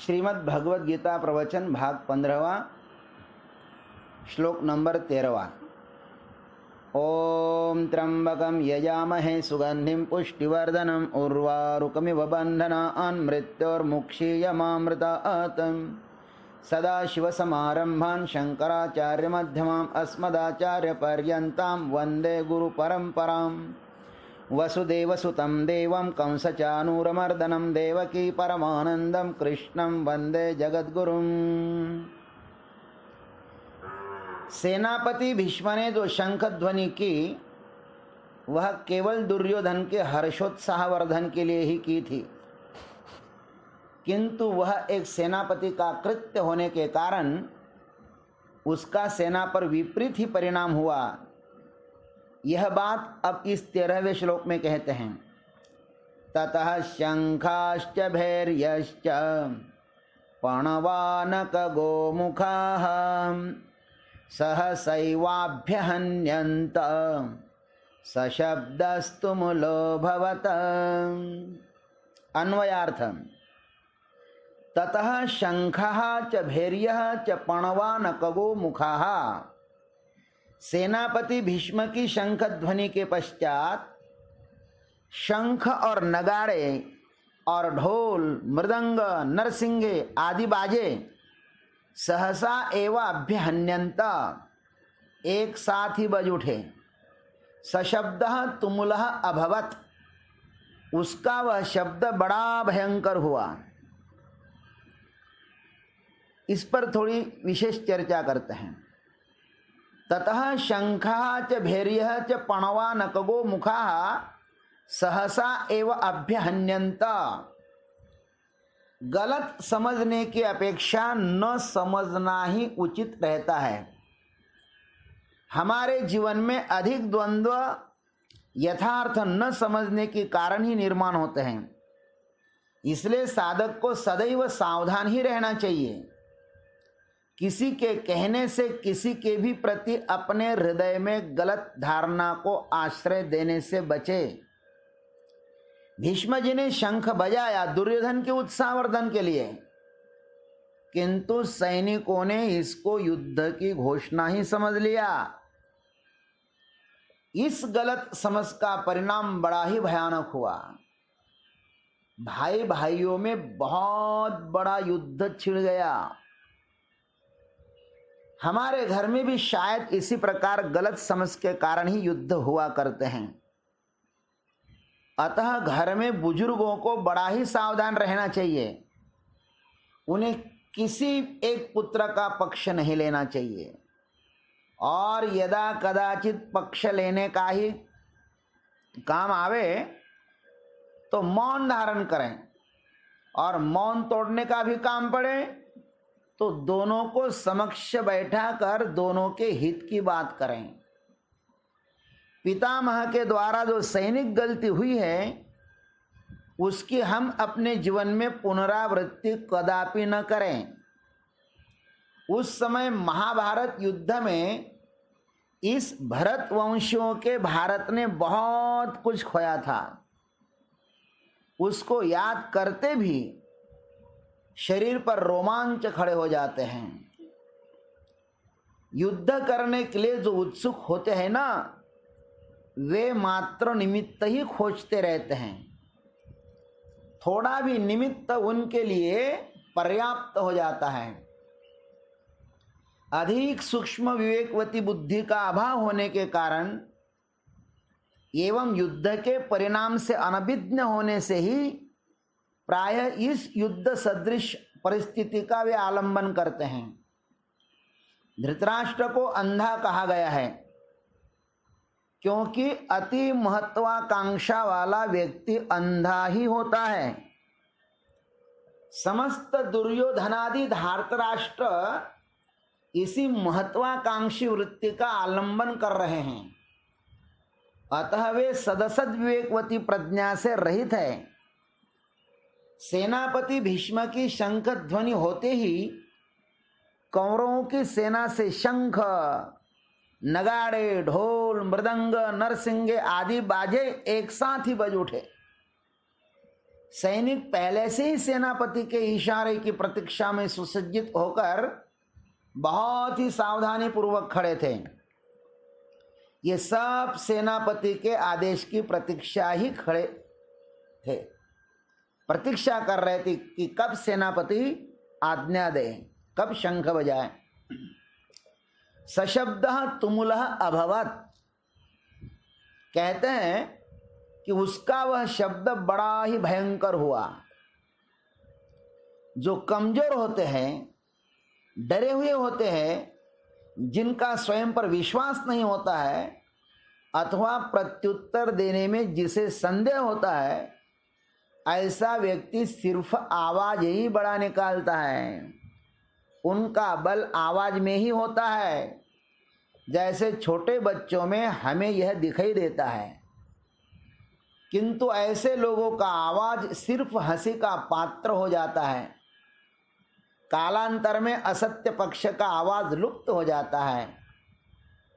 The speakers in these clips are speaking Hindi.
श्रीमद् भगवद गीता प्रवचन भाग 15वां श्लोक नंबर 13वां। ओम त्र्यंबकं यजामहे सुगंधिं पुष्टिवर्धनम् उर्वारुकमिव बन्धनान् मृत्योर्मुक्षीयमामृतात्। सदाशिवसमारम्भान् शंकराचार्यमध्यमाम् अस्मदाचार्यपर्यन्तां वन्दे गुरुपरम्पराम्। वसुदेवसुतं देवं कंसचानूरमर्दनं देवकी परमानन्दं कृष्णं वन्दे जगद्गुरुं। सेनापति भीष्म ने जो शंख ध्वनि की वह केवल दुर्योधन के हर्षोत्साहवर्धन के लिए ही की थी, किंतु वह एक सेनापति का कृत्य होने के कारण उसका सेना पर विपरीत ही परिणाम हुआ। यह बात अब इस 13वें श्लोक में कहते हैं। ततः शंखाश्च भैर्यश्च पणवानक गोमुखाः सहसैवाभ्यहन्यन्त सशब्दस्तु मूलोऽभवत्। अन्वयार्थम ततः शंखः च भैर्यः च पणवानक गोमुखाः। सेनापति भीष्म की शंख ध्वनि के पश्चात शंख और नगाड़े और ढोल मृदंग नरसिंगे आदि बाजे सहसा एवं अभ्यहन्यंत एक साथ ही बज उठे। सशब्द तुमुलः अभवत, उसका वह शब्द बड़ा भयंकर हुआ। इस पर थोड़ी विशेष चर्चा करते हैं। ततः शंखः च भैर्यः च पणवानकगो मुखाः सहसा एव अभ्यहन्यन्त। गलत समझने की अपेक्षा न समझना ही उचित रहता है। हमारे जीवन में अधिक द्वंद्व यथार्थ न समझने के कारण ही निर्माण होते हैं। इसलिए साधक को सदैव सावधान ही रहना चाहिए। किसी के कहने से किसी के भी प्रति अपने हृदय में गलत धारणा को आश्रय देने से बचे। भीष्म जी ने शंख बजाया दुर्योधन के उत्साहवर्धन के लिए, किंतु सैनिकों ने इसको युद्ध की घोषणा ही समझ लिया। इस गलत समझ का परिणाम बड़ा ही भयानक हुआ। भाई भाइयों में बहुत बड़ा युद्ध छिड़ गया। हमारे घर में भी शायद इसी प्रकार गलत समझ के कारण ही युद्ध हुआ करते हैं। अतः घर में बुजुर्गों को बड़ा ही सावधान रहना चाहिए। उन्हें किसी एक पुत्र का पक्ष नहीं लेना चाहिए, और यदा कदाचित पक्ष लेने का ही काम आवे तो मौन धारण करें, और मौन तोड़ने का भी काम पड़े तो दोनों को समक्ष बैठा कर दोनों के हित की बात करें। पितामह के द्वारा जो सैनिक गलती हुई है उसकी हम अपने जीवन में पुनरावृत्ति कदापि न करें। उस समय महाभारत युद्ध में इस भरत वंशियों के भारत ने बहुत कुछ खोया था। उसको याद करते भी शरीर पर रोमांच खड़े हो जाते हैं। युद्ध करने के लिए जो उत्सुक होते हैं ना, वे मात्र निमित्त ही खोजते रहते हैं। थोड़ा भी निमित्त उनके लिए पर्याप्त हो जाता है। अधिक सूक्ष्म विवेकवती बुद्धि का अभाव होने के कारण एवं युद्ध के परिणाम से अनभिज्ञ होने से ही प्रायः इस युद्ध सदृश परिस्थिति का वे आलंबन करते हैं। धृतराष्ट्र को अंधा कहा गया है, क्योंकि अति महत्वाकांक्षा वाला व्यक्ति अंधा ही होता है। समस्त दुर्योधनादि धार्तराष्ट्र इसी महत्वाकांक्षी वृत्ति का आलंबन कर रहे हैं। अतः वे सदसद विवेकवती प्रज्ञा से रहित है। सेनापति भीष्म की शंख ध्वनि होते ही कौरवों की सेना से शंख नगाड़े ढोल मृदंग नरसिंगे आदि बाजे एक साथ ही बज उठे। सैनिक पहले से ही सेनापति के इशारे की प्रतीक्षा में सुसज्जित होकर बहुत ही सावधानी पूर्वक खड़े थे। ये सब सेनापति के आदेश की प्रतीक्षा ही खड़े थे, प्रतीक्षा कर रहे थे कि कब सेनापति आज्ञा दे, कब शंख बजाए। सशब्दः तुमुलः अभवत्, कहते हैं कि उसका वह शब्द बड़ा ही भयंकर हुआ। जो कमजोर होते हैं, डरे हुए होते हैं, जिनका स्वयं पर विश्वास नहीं होता है अथवा प्रत्युत्तर देने में जिसे संदेह होता है, ऐसा व्यक्ति सिर्फ आवाज ही बड़ा निकालता है। उनका बल आवाज में ही होता है। जैसे छोटे बच्चों में हमें यह दिखाई देता है, किंतु ऐसे लोगों का आवाज सिर्फ हंसी का पात्र हो जाता है। कालांतर में असत्य पक्ष का आवाज लुप्त हो जाता है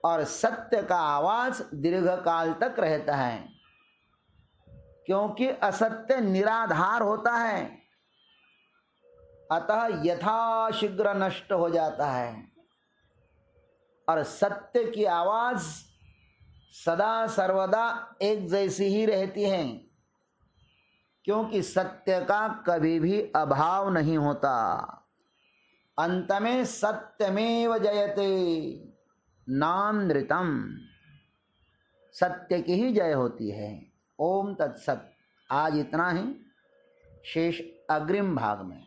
और सत्य का आवाज दीर्घ काल तक रहता है, क्योंकि असत्य निराधार होता है, अतः यथाशीघ्र नष्ट हो जाता है। और सत्य की आवाज सदा सर्वदा एक जैसी ही रहती है, क्योंकि सत्य का कभी भी अभाव नहीं होता। अंत में सत्यमेव जयते नानृतम, सत्य की ही जय होती है। ओम तत्सत। आज इतना ही, शेष अग्रिम भाग में।